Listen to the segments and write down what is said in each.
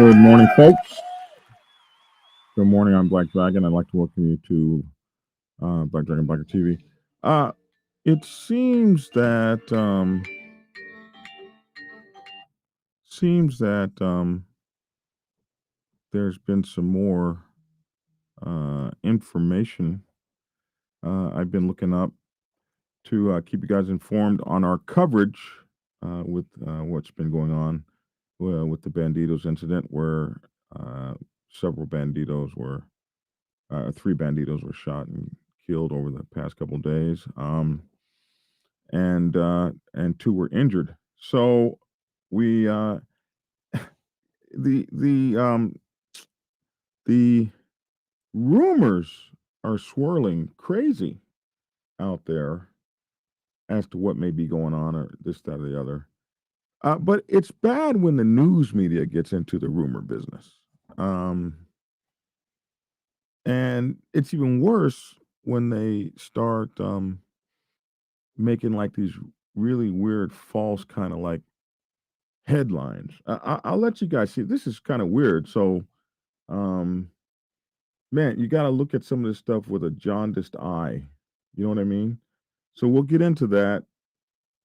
Good morning, folks. Good morning. I'm Black Dragon. I'd like to welcome you to Black Dragon Biker TV. It seems that there's been some more information I've been looking up to keep you guys informed on our coverage with what's been going on with the Bandidos incident, where uh, several Bandidos were, three Bandidos were shot and killed over the past couple of days, and two were injured. So we the the rumors are swirling crazy out there as to what may be going on, or this, that, or the other. But it's bad when the news media gets into the rumor business. Um, and it's even worse when they start making like these really weird, false kind of like headlines. I'll let you guys see. This is kind of weird. So, um, man, you got to look at some of this stuff with a jaundiced eye. You know what I mean? So we'll get into that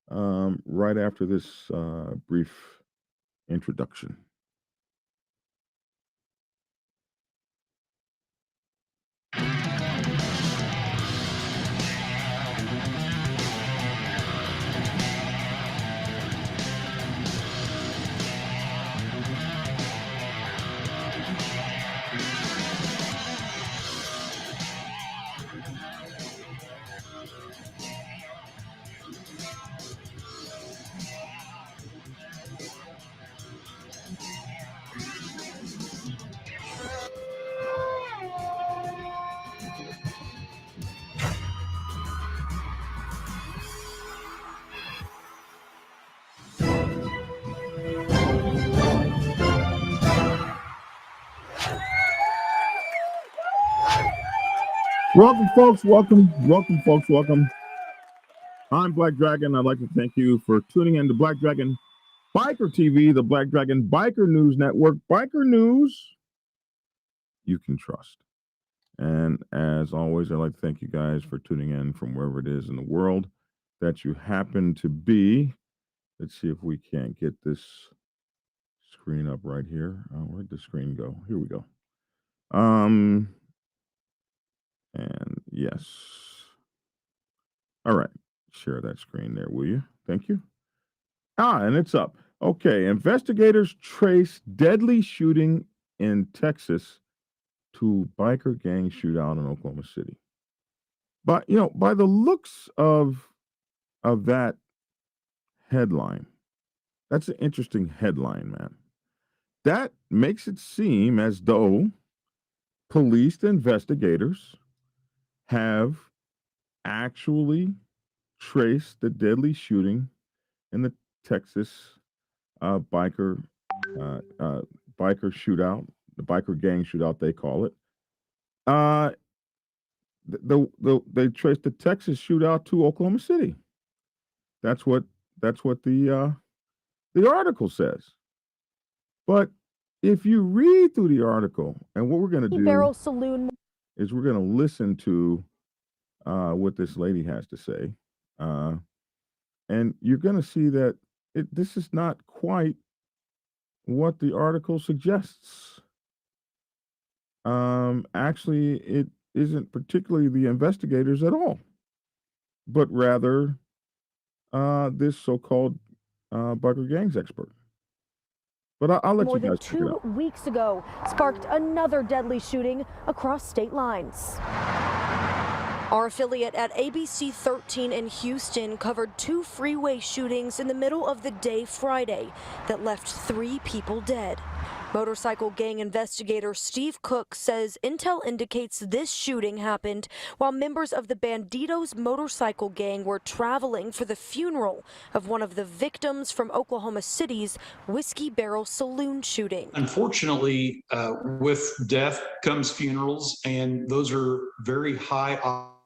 right after this brief introduction. Welcome, folks. Welcome, folks. Welcome. I'm Black Dragon. I'd like to thank you for tuning in to Black Dragon Biker TV, the Black Dragon Biker News Network. Biker news you can trust. And as always, I'd like to thank you guys for tuning in from wherever it is in the world that you happen to be. Let's see if we can't get this screen up right here. Where'd the screen go? Here we go. And yes. All right. Share that screen there, will you? Thank you. And it's up. Okay. Investigators trace deadly shooting in Texas to biker gang shootout in Oklahoma City. But by the looks of that headline, that's an interesting headline, man. That makes it seem as though police investigators have actually traced the deadly shooting in the Texas biker shootout, the biker gang shootout they call it. They traced the Texas shootout to Oklahoma City. That's what the article says. But if you read through the article, and what we're going to do is we're going to listen to what this lady has to say, and you're going to see that this is not quite what the article suggests. Actually, it isn't particularly the investigators at all, but rather this so-called biker gangs expert. But I'll let you guys check it out. More than 2 weeks ago, sparked another deadly shooting across state lines. Our affiliate at ABC 13 in Houston covered 2 freeway shootings in the middle of the day Friday that left 3 people dead. Motorcycle gang investigator Steve Cook says intel indicates this shooting happened while members of the Bandidos motorcycle gang were traveling for the funeral of one of the victims from Oklahoma City's Whiskey Barrel Saloon shooting. Unfortunately, with death comes funerals, and those are very high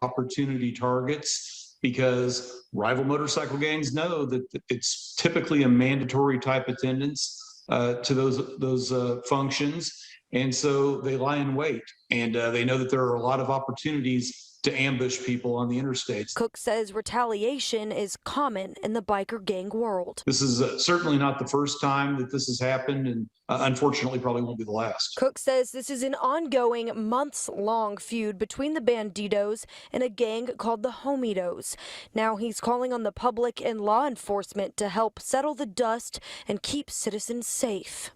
opportunity targets because rival motorcycle gangs know that it's typically a mandatory type attendance to those functions. And so they lie in wait, and they know that there are a lot of opportunities to ambush people on the interstates. Cook says retaliation is common in the biker gang world. This is certainly not the first time that this has happened, and unfortunately probably won't be the last. Cook says this is an ongoing, months-long feud between the Bandidos and a gang called the Homitos. Now he's calling on the public and law enforcement to help settle the dust and keep citizens safe.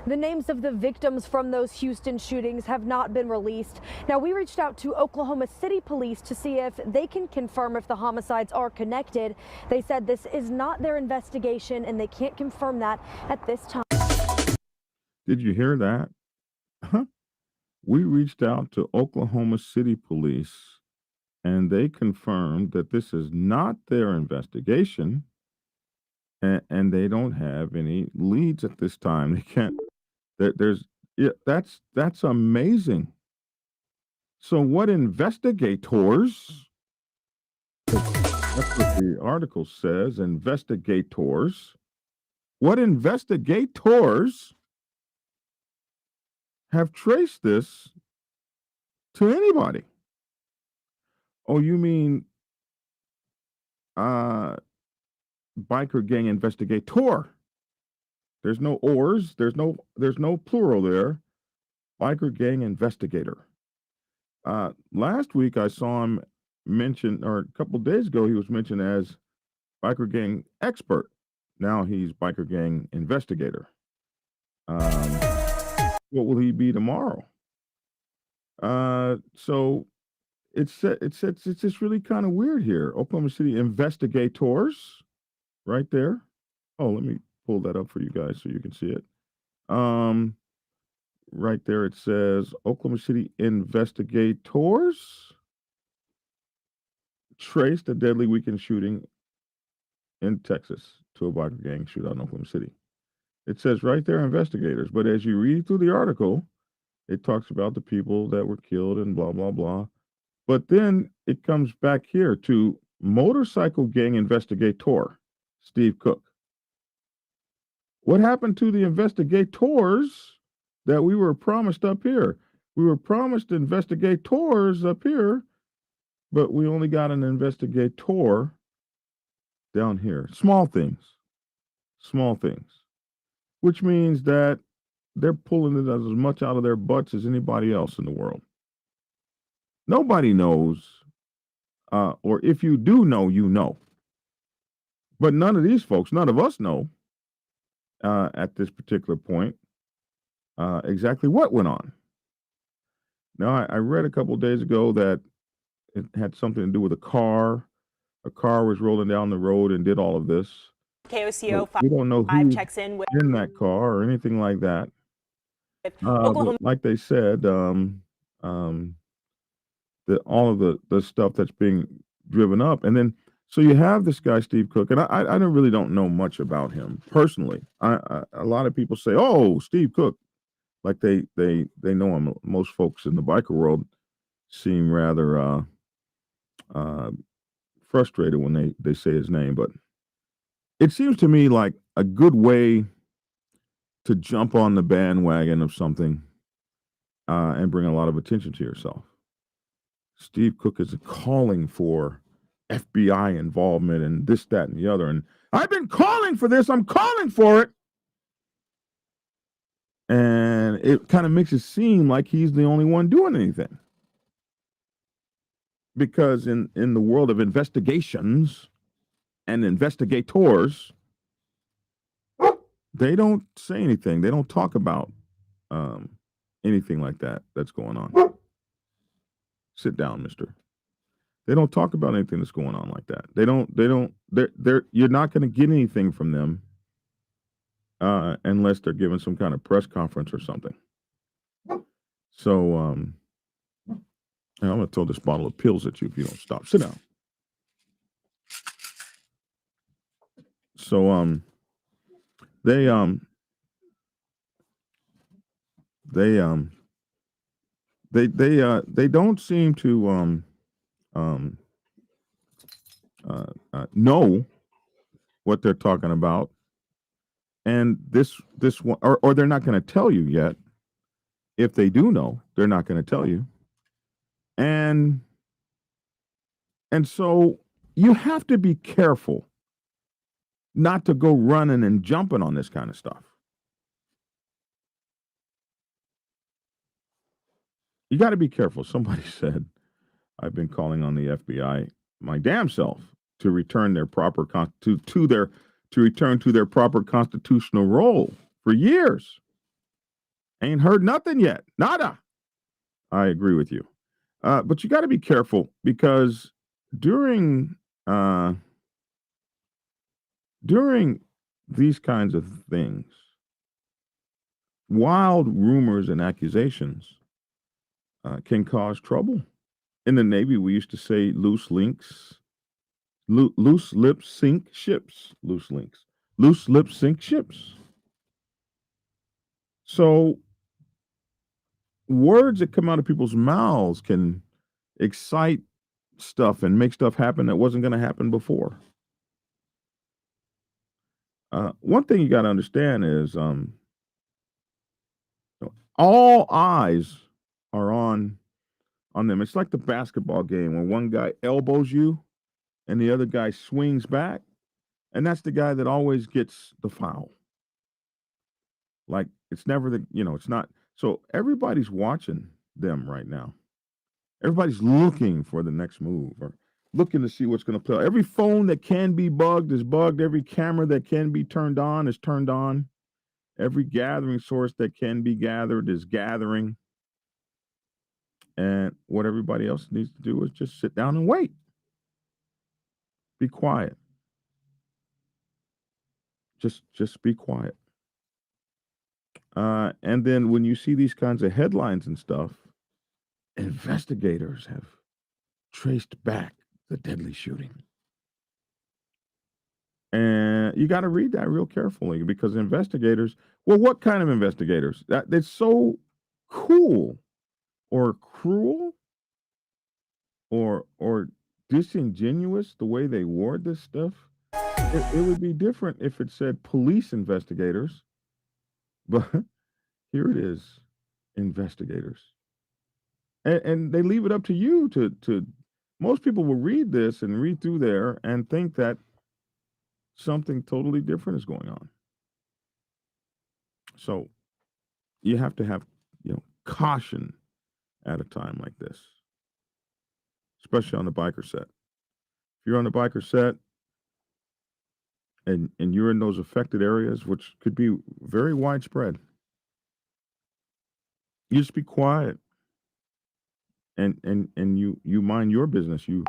The names of the victims from those Houston shootings have not been released. Now, we reached out to Oklahoma City police to see if they can confirm if the homicides are connected. They said this is not their investigation and they can't confirm that at this time. Did you hear that? We reached out to Oklahoma City police and they confirmed that this is not their investigation. And they don't have any leads at this time. They can't. That's amazing. So what investigators? That's what the article says. Investigators. What investigators have traced this to anybody? Oh, you mean biker gang investigator? There's no ors. There's no plural there. Biker gang investigator. Last week I saw him mentioned, or a couple days ago he was mentioned as biker gang expert. Now he's biker gang investigator. What will he be tomorrow? So it's just really kind of weird here. Oklahoma City investigators, right there. Oh, let me pull that up for you guys so you can see it. Right there it says Oklahoma City investigators traced a deadly weekend shooting in Texas to a biker gang shootout in Oklahoma City. It says right there investigators, but as you read through the article, it talks about the people that were killed and blah, blah, blah. But then it comes back here to motorcycle gang investigator, Steve Cook. What happened to the investigators that we were promised up here? We were promised investigators up here, but we only got an investigator down here. Small things, which means that they're pulling it as much out of their butts as anybody else in the world. Nobody knows, or if you do know, you know. But none of these folks, none of us know at this particular point exactly what went on. Now, I read a couple of days ago that it had something to do with a car. A car was rolling down the road and did all of this. KOCO 5 we don't know who checks in with in that car or anything like that. Oklahoma. Like they said, all of the stuff that's being driven up, and then so you have this guy Steve Cook, and I really don't know much about him personally. A lot of people say, "Oh, Steve Cook," like they know him. Most folks in the biker world seem rather frustrated when they say his name, but it seems to me like a good way to jump on the bandwagon of something and bring a lot of attention to yourself. Steve Cook is calling for FBI involvement and this, that, and the other. And I've been calling for this. I'm calling for it. And it kind of makes it seem like he's the only one doing anything. Because in the world of investigations and investigators, they don't say anything. They don't talk about anything like that that's going on. Sit down, mister. They don't talk about anything that's going on like that. You're not going to get anything from them unless they're giving some kind of press conference or something. So I'm going to throw this bottle of pills at you if you don't stop. Sit down. So they don't seem to know what they're talking about, And this one, or they're not going to tell you yet. If they do know, they're not going to tell you. And so you have to be careful not to go running and jumping on this kind of stuff. You got to be careful. Somebody said, I've been calling on the FBI my damn self to return their proper to return to their proper constitutional role for years. Ain't heard nothing yet. Nada. I agree with you. But you got to be careful because during these kinds of things, wild rumors and accusations can cause trouble. In the Navy, we used to say loose lips sink ships. Loose lips sink ships. So words that come out of people's mouths can excite stuff and make stuff happen that wasn't going to happen before. One thing you got to understand is all eyes are on them. It's like the basketball game when one guy elbows you and the other guy swings back, and that's the guy that always gets the foul. Like it's never it's not. So everybody's watching them right now. Everybody's looking for the next move or looking to see what's going to play. Every phone that can be bugged is bugged. Every camera that can be turned on is turned on. Every gathering source that can be gathered is gathering. And what everybody else needs to do is just sit down and wait. Be quiet. Just be quiet. And then when you see these kinds of headlines and stuff, investigators have traced back the deadly shooting. And you got to read that real carefully because investigators, well, what kind of investigators? That's so cool or cruel or disingenuous the way they word this stuff. It would be different if it said police investigators, but here it is, investigators. And they leave it up to you to most people will read this and read through there and think that something totally different is going on. So you have to have, caution at a time like this, especially on the biker set. If you're on the biker set and you're in those affected areas, which could be very widespread, you just be quiet and you mind your business. You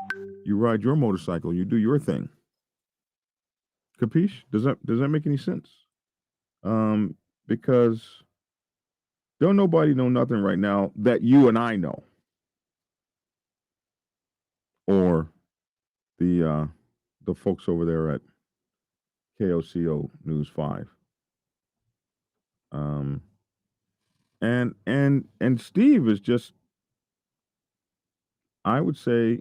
ride your motorcycle, you do your thing. Capiche? Does that make any sense? Because don't nobody know nothing right now that you and I know. Or the folks over there at KOCO News 5. And Steve is just, I would say,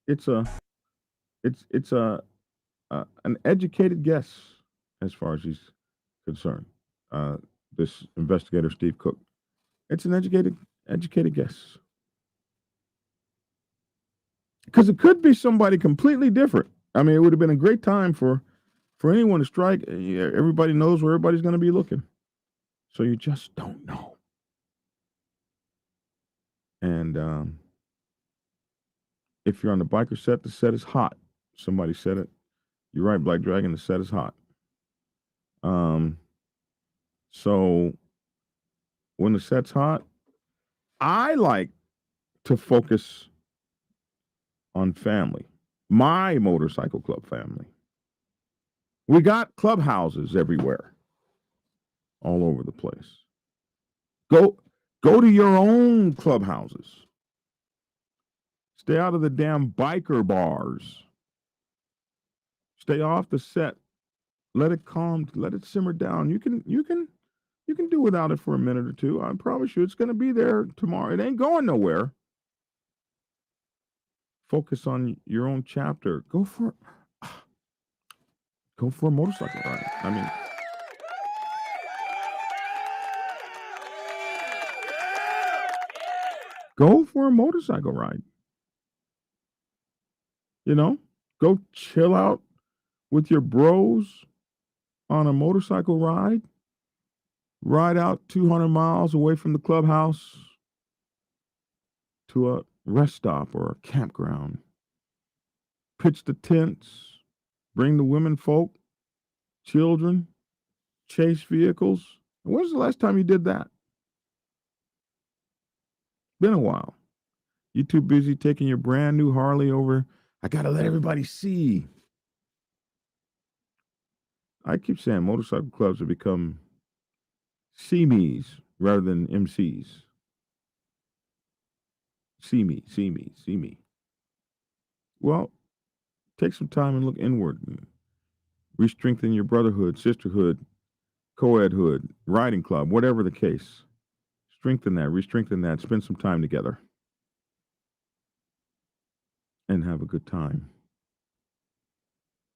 it's an educated guess as far as he's concerned. This investigator, Steve Cook, it's an educated guess. Because it could be somebody completely different. I mean, it would have been a great time for anyone to strike. Everybody knows where everybody's going to be looking. So you just don't know. And if you're on the biker set, the set is hot. Somebody said it. You're right, Black Dragon, the set is hot. So when the set's hot, I like to focus on family, my motorcycle club family. We got clubhouses everywhere, all over the place. Go to your own clubhouses. Stay out of the damn biker bars. Stay off the set. Let it calm. Let it simmer down. You can do without it for a minute or two. I promise you, it's going to be there tomorrow. It ain't going nowhere. Focus on your own chapter. Go for Go for a motorcycle ride. I mean, go for a motorcycle ride. You know, go chill out with your bros on a motorcycle ride. Ride out 200 miles away from the clubhouse to a rest stop or a campground. Pitch the tents, bring the women folk, children, chase vehicles. When's the last time you did that? Been a while. You too busy taking your brand new Harley over. I got to let everybody see. I keep saying motorcycle clubs have become see-me's rather than MCs. See me, see me, see me. Well, take some time and look inward. And re-strengthen your brotherhood, sisterhood, co-edhood, riding club, whatever the case. Strengthen that, re-strengthen that, spend some time together. And have a good time.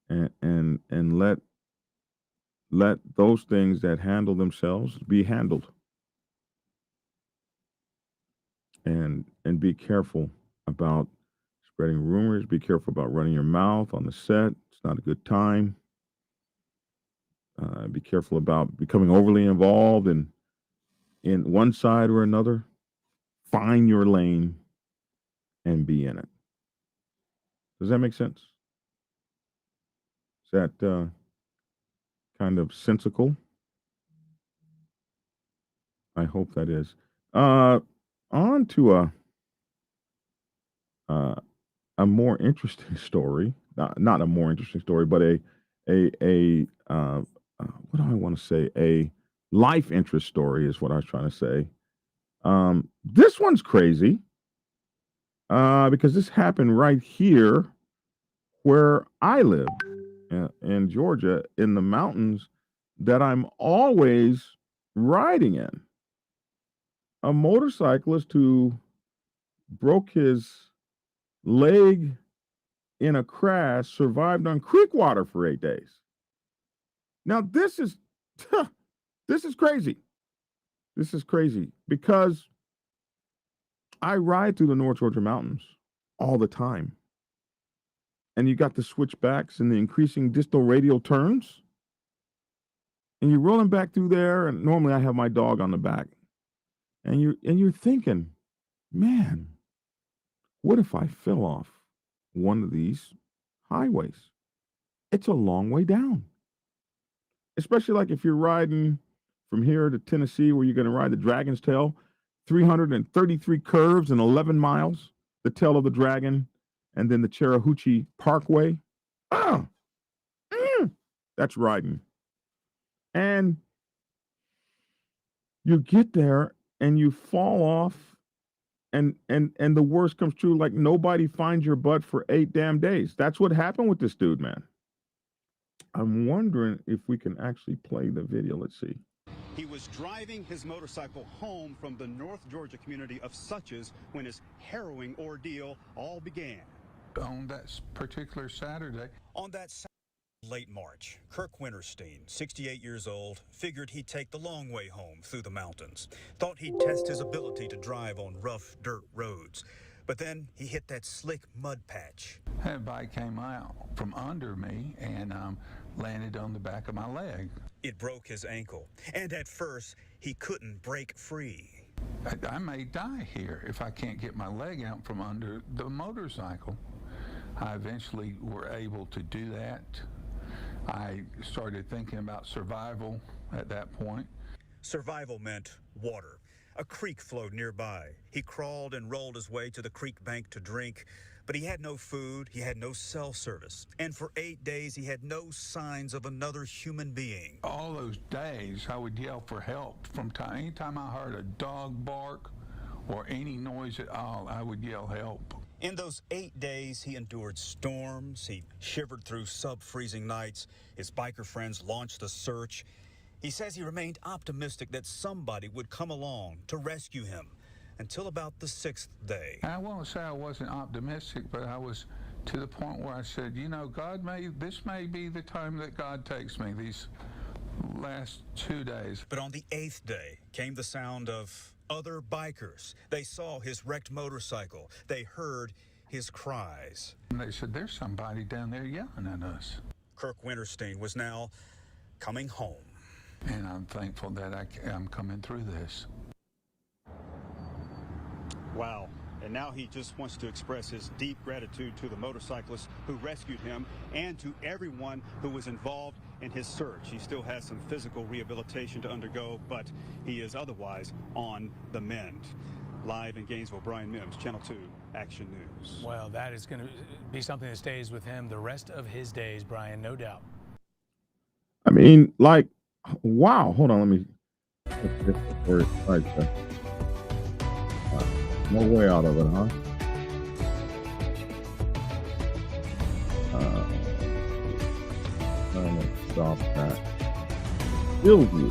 And let those things that handle themselves be handled. And be careful about spreading rumors. Be careful about running your mouth on the set. It's not a good time. Be careful about becoming overly involved in one side or another. Find your lane and be in it. Does that make sense? Is that kind of sensical? I hope that is. On to a more interesting story. Not a more interesting story, but a what do I want to say? A life interest story is what I was trying to say. This one's crazy because this happened right here where I live in Georgia, in the mountains that I'm always riding in. A motorcyclist who broke his leg in a crash survived on creek water for 8 days. Now this is crazy. This is crazy because I ride through the North Georgia mountains all the time. And you got the switchbacks and the increasing distal radial turns. And you're rolling back through there, and normally I have my dog on the back. And you're thinking, man, what if I fell off one of these highways? It's a long way down. Especially like if you're riding from here to Tennessee, where you're going to ride the Dragon's Tail, 333 curves and 11 miles, the tail of the dragon, and then the Chattahoochee Parkway. That's riding. And you get there and you fall off, and the worst comes true, like nobody finds your butt for 8 damn days. That's what happened with this dude, man. I'm wondering if we can actually play the video. Let's see. He was driving his motorcycle home from the North Georgia community of Suches when his harrowing ordeal all began. On that particular Saturday. On that late March, Kirk Winterstein, 68 years old, figured he'd take the long way home through the mountains. Thought he'd test his ability to drive on rough dirt roads. But then he hit that slick mud patch. That bike came out from under me and landed on the back of my leg. It broke his ankle, and at first, he couldn't break free. I may die here if I can't get my leg out from under the motorcycle. I eventually were able to do that. I started thinking about survival at that point. Survival meant water. A creek flowed nearby. He crawled and rolled his way to the creek bank to drink, but he had no food, he had no cell service, and for 8 days he had no signs of another human being. All those days I would yell for help. Anytime I heard a dog bark or any noise at all, I would yell help. In those 8 days, he endured storms, he shivered through sub-freezing nights, his biker friends launched a search. He says he remained optimistic that somebody would come along to rescue him until about the 6th day. I won't say I wasn't optimistic, but I was to the point where I said, you know, this may be the time that God takes me, these last 2 days. But on the 8th day came the sound of other bikers. They saw his wrecked motorcycle. They heard his cries. And they said, there's somebody down there yelling at us. Kirk Winterstein was now coming home. And I'm thankful that I'm coming through this. Wow. And now he just wants to express his deep gratitude to the motorcyclist who rescued him and to everyone who was involved in his search. He still has some physical rehabilitation to undergo, but he is otherwise on the mend. Live in Gainesville, Brian Mims, Channel 2 Action News. Well, that is going to be something that stays with him the rest of his days, Brian, no doubt. I mean, like, wow. Hold on, let me. Right, no way out of it, huh? Trying to stop that. Feels you.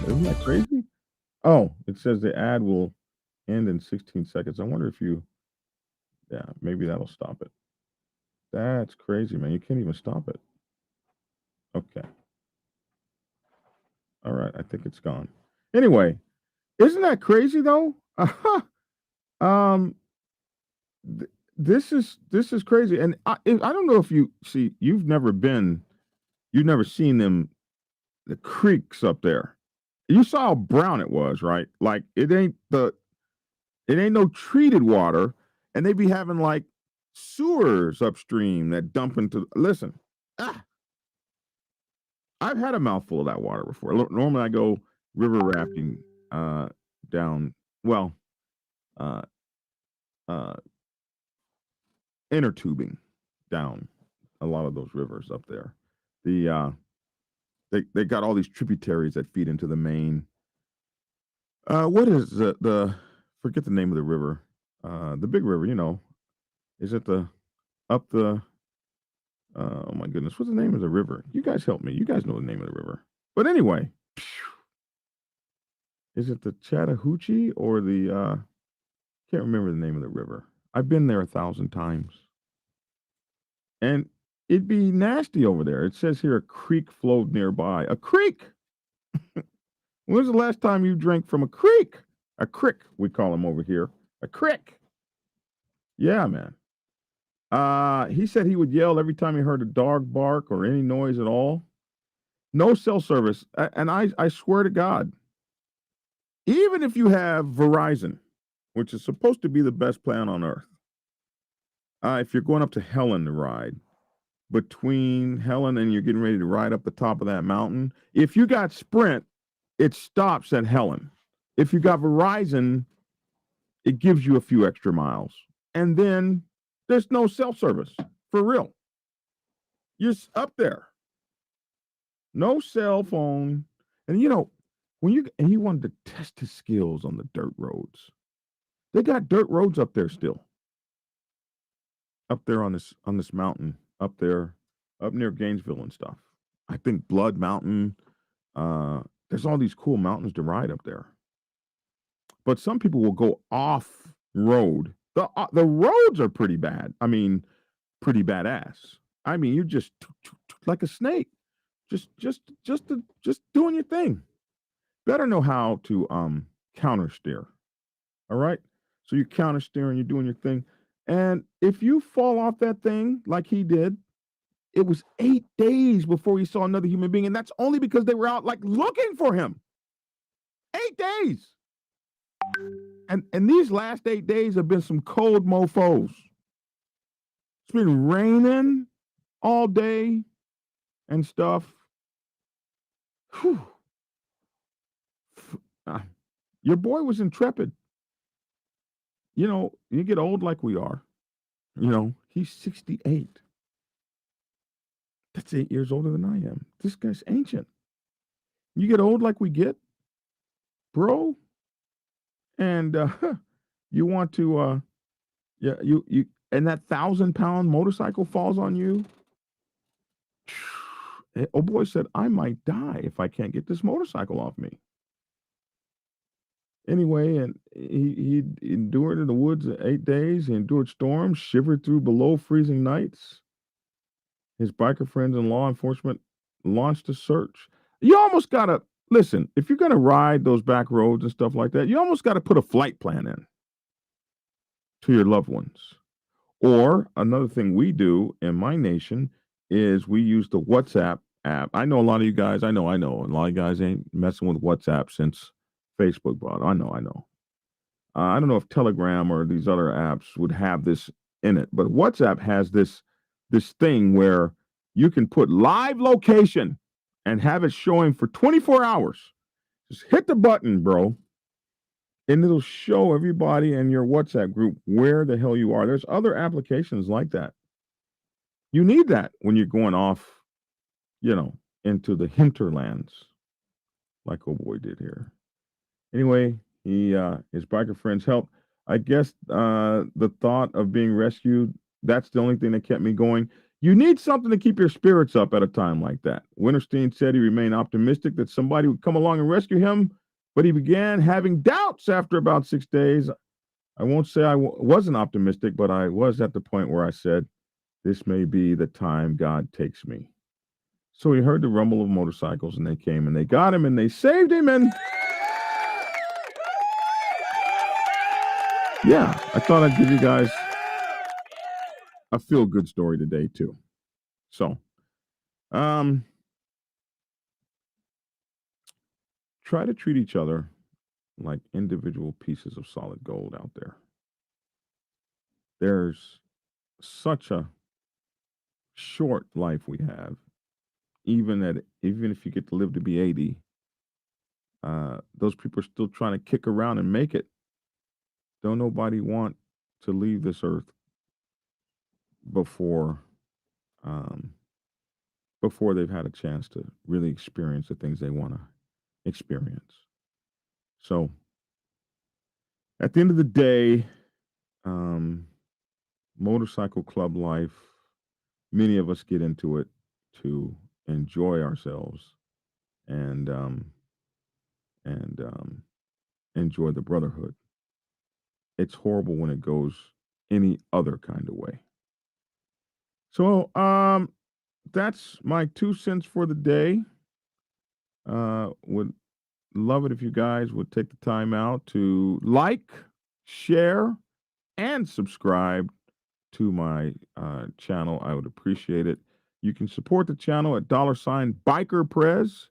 Isn't that crazy? Oh, it says the ad will end in 16 seconds. I wonder if you, yeah, maybe that'll stop it. That's crazy, man. You can't even stop it. Okay. All right. I think it's gone. Anyway, isn't that crazy though? This is crazy. And I don't know if you see, you've never seen them, the creeks up there. You saw how brown it was, right? Like it ain't no treated water, and they be having like sewers upstream that dump into. Listen, I've had a mouthful of that water before. Normally, I go river rafting down. Well, inner tubing down a lot of those rivers up there. They got all these tributaries that feed into the main. What is the forget the name of the river? The big river, you know. Is it oh my goodness, what's the name of the river? You guys help me. You guys know the name of the river. But anyway, is it the Chattahoochee or the can't remember the name of the river. I've been there 1,000 times. And it'd be nasty over there. It says here a creek flowed nearby. A creek. When's the last time you drank from a creek? A crick, we call them over here. A crick. Yeah, man. He said he would yell every time he heard a dog bark or any noise at all. No cell service. And I swear to God, even if you have Verizon, which is supposed to be the best plan on earth, if you're going up to Helen to ride, between Helen and you're getting ready to ride up the top of that mountain, if you got Sprint, it stops at Helen. If you got Verizon, it gives you a few extra miles. And then there's no cell service, for real. You're up there. No cell phone. And you know, he wanted to test his skills on the dirt roads. They got dirt roads up there still. Up there on this mountain, up near Gainesville and stuff. I think Blood Mountain. There's all these cool mountains to ride up there. But some people will go off road. The roads are pretty bad. I mean, pretty badass. I mean, you're just like a snake, just doing your thing. Better know how to counter steer. All right. So you're counter steering, you're doing your thing. And if you fall off that thing like he did, it was 8 days before he saw another human being. And that's only because they were out like looking for him. 8 days. And these last 8 days have been some cold mofos. It's been raining all day and stuff. Whew. Your boy was intrepid. You know, you get old like we are. You know, he's 68. That's 8 years older than I am. This guy's ancient. You get old like we get, bro. And you want to, you and that 1,000-pound motorcycle falls on you. Oh boy said, I might die if I can't get this motorcycle off me. Anyway, and he endured in the woods 8 days. He endured storms, shivered through below freezing nights. His biker friends and law enforcement launched a search. You almost gotta listen, if you're gonna ride those back roads and stuff like that, you almost gotta put a flight plan in to your loved ones. Or another thing we do in my nation is we use the WhatsApp app. I know a lot of you guys, I know, a lot of you guys ain't messing with WhatsApp since Facebook bought it. I know. I don't know if Telegram or these other apps would have this in it, but WhatsApp has this thing where you can put live location and have it showing for 24 hours. Just hit the button, bro, and it'll show everybody in your WhatsApp group where the hell you are. There's other applications like that. You need that when you're going off, into the hinterlands, like old boy did here. Anyway, his biker friends helped. I guess the thought of being rescued, that's the only thing that kept me going. You need something to keep your spirits up at a time like that. Winterstein said he remained optimistic that somebody would come along and rescue him, but he began having doubts after about 6 days. I won't say I wasn't optimistic, but I was at the point where I said, this may be the time God takes me. So he heard the rumble of motorcycles, and they came, and they got him, and they saved him, and yeah, I thought I'd give you guys a feel-good story today, too. So, try to treat each other like individual pieces of solid gold out there. There's such a short life we have. Even if you get to live to be 80, those people are still trying to kick around and make it. Don't nobody want to leave this earth before they've had a chance to really experience the things they want to experience. So, at the end of the day, motorcycle club life, many of us get into it to enjoy ourselves and enjoy the brotherhood. It's horrible when it goes any other kind of way. So, that's my 2 cents for the day. Would love it if you guys would take the time out to like, share, and subscribe to my channel. I would appreciate it. You can support the channel at $BikerPrez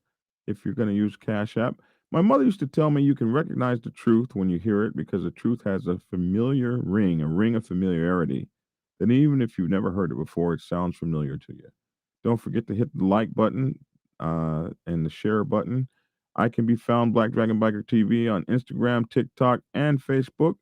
if you're going to use Cash App. My mother used to tell me you can recognize the truth when you hear it because the truth has a familiar ring, a ring of familiarity. That even if you've never heard it before, it sounds familiar to you. Don't forget to hit the like button and the share button. I can be found Black Dragon Biker TV on Instagram, TikTok, and Facebook.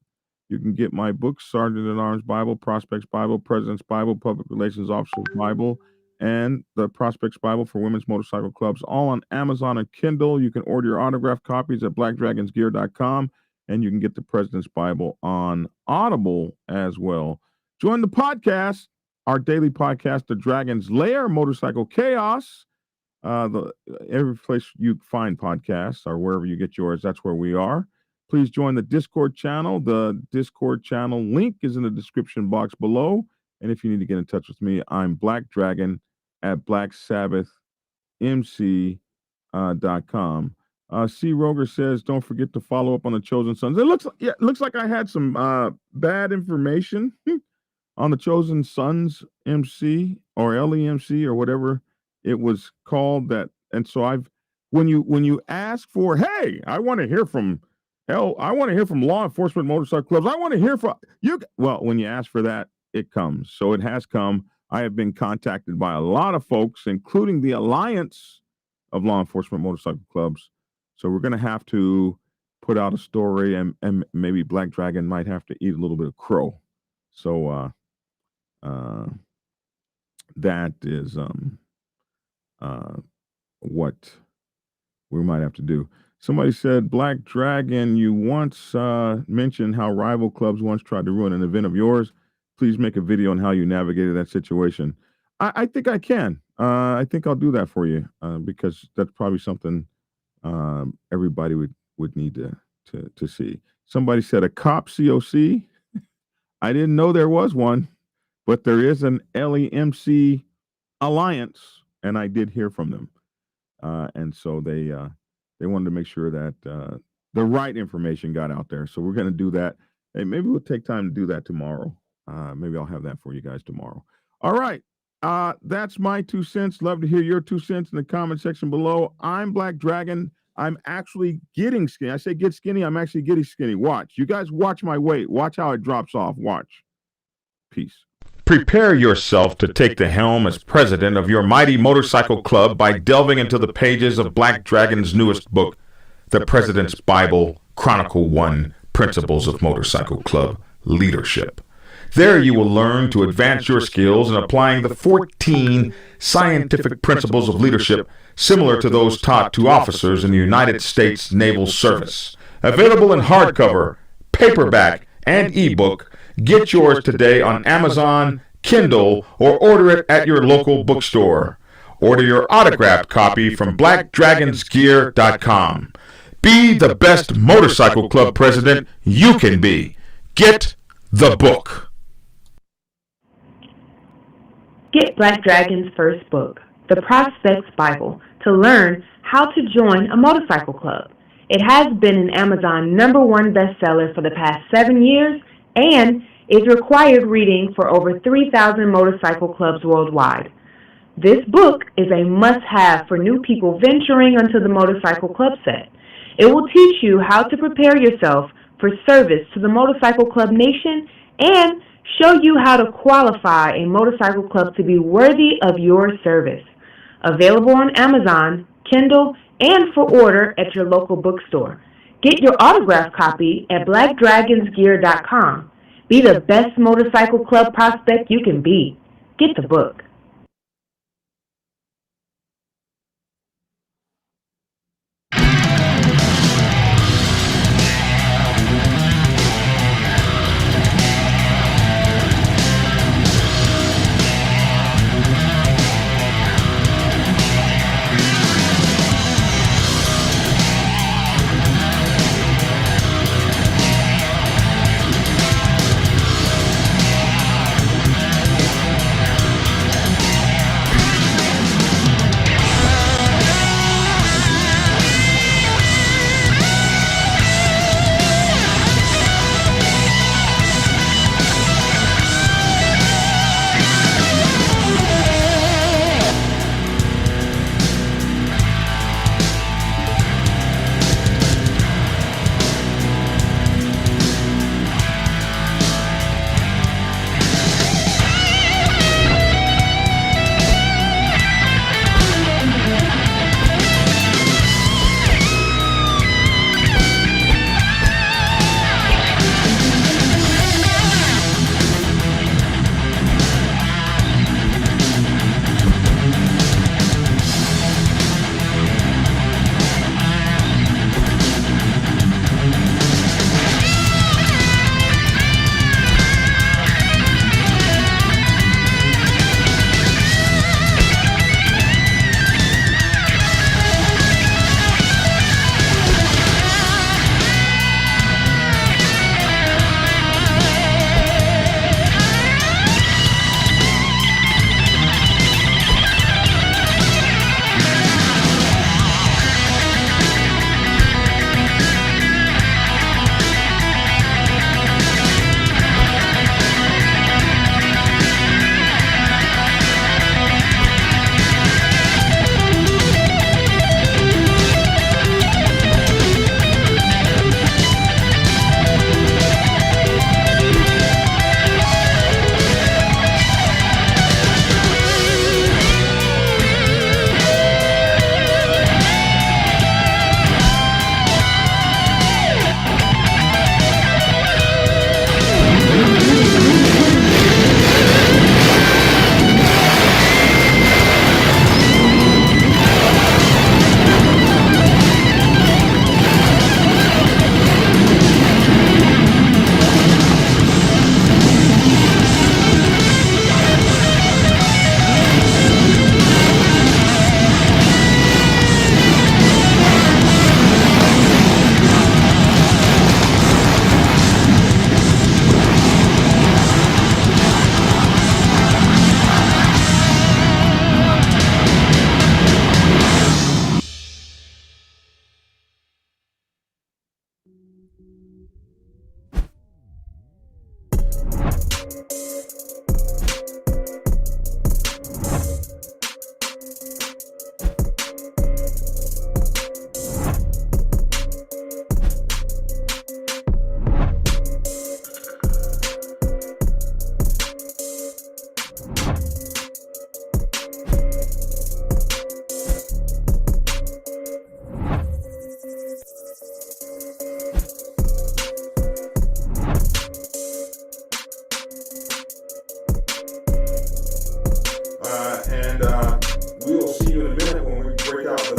You can get my books, Sergeant at Arms Bible, Prospects Bible, President's Bible, Public Relations Officer's Bible, and the Prospects Bible for Women's Motorcycle Clubs, all on Amazon and Kindle. You can order your autographed copies at blackdragonsgear.com, and you can get the President's Bible on Audible as well. Join the podcast, our daily podcast, The Dragon's Lair, Motorcycle Chaos. Every place you find podcasts or wherever you get yours, that's where we are. Please join the Discord channel. The Discord channel link is in the description box below. And if you need to get in touch with me, I'm Black Dragon at blacksabbathmc.com. C. Roger says, don't forget to follow up on the Chosen Sons. It looks like I had some bad information on the Chosen Sons MC or LEMC or whatever it was called. That, and so when you ask for, hey, I want to hear from law enforcement motorcycle clubs. I want to hear from you. Well, when you ask for that, it comes. So it has come. I have been contacted by a lot of folks, including the Alliance of Law Enforcement Motorcycle Clubs. So we're going to have to put out a story, and maybe Black Dragon might have to eat a little bit of crow. So that is what we might have to do. Somebody said, Black Dragon, you once mentioned how rival clubs once tried to ruin an event of yours. Please make a video on how you navigated that situation. I think I can. I think I'll do that for you because that's probably something everybody would need to to see. Somebody said a cop COC. I didn't know there was one, but there is an LEMC alliance, and I did hear from them. And so they wanted to make sure that the right information got out there. So we're going to do that. Hey, maybe we'll take time to do that tomorrow. Maybe I'll have that for you guys tomorrow. All right. That's my 2 cents. Love to hear your 2 cents in the comment section below. I'm Black Dragon. I'm actually getting skinny. I say get skinny. I'm actually getting skinny. Watch. You guys watch my weight. Watch how it drops off. Watch. Peace. Prepare yourself to take the helm as president of your mighty motorcycle club by delving into the pages of Black Dragon's newest book, The President's Bible, Chronicle 1, Principles of Motorcycle Club Leadership. There you will learn to advance your skills in applying the 14 scientific principles of leadership similar to those taught to officers in the United States Naval Service. Available in hardcover, paperback, and ebook. Get yours today on Amazon, Kindle, or order it at your local bookstore. Order your autographed copy from blackdragonsgear.com. Be the best motorcycle club president you can be. Get the book. Get Black Dragon's first book, The Prospect's Bible, to learn how to join a motorcycle club. It has been an Amazon #1 bestseller for the past 7 years and is required reading for over 3,000 motorcycle clubs worldwide. This book is a must-have for new people venturing onto the motorcycle club set. It will teach you how to prepare yourself for service to the motorcycle club nation and show you how to qualify a motorcycle club to be worthy of your service. Available on Amazon, Kindle, and for order at your local bookstore. Get your autographed copy at blackdragonsgear.com. Be the best motorcycle club prospect you can be. Get the book.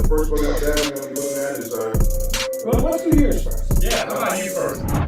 the first one that I'm going to be looking at is Well, let's do yours first. Yeah, how about you first?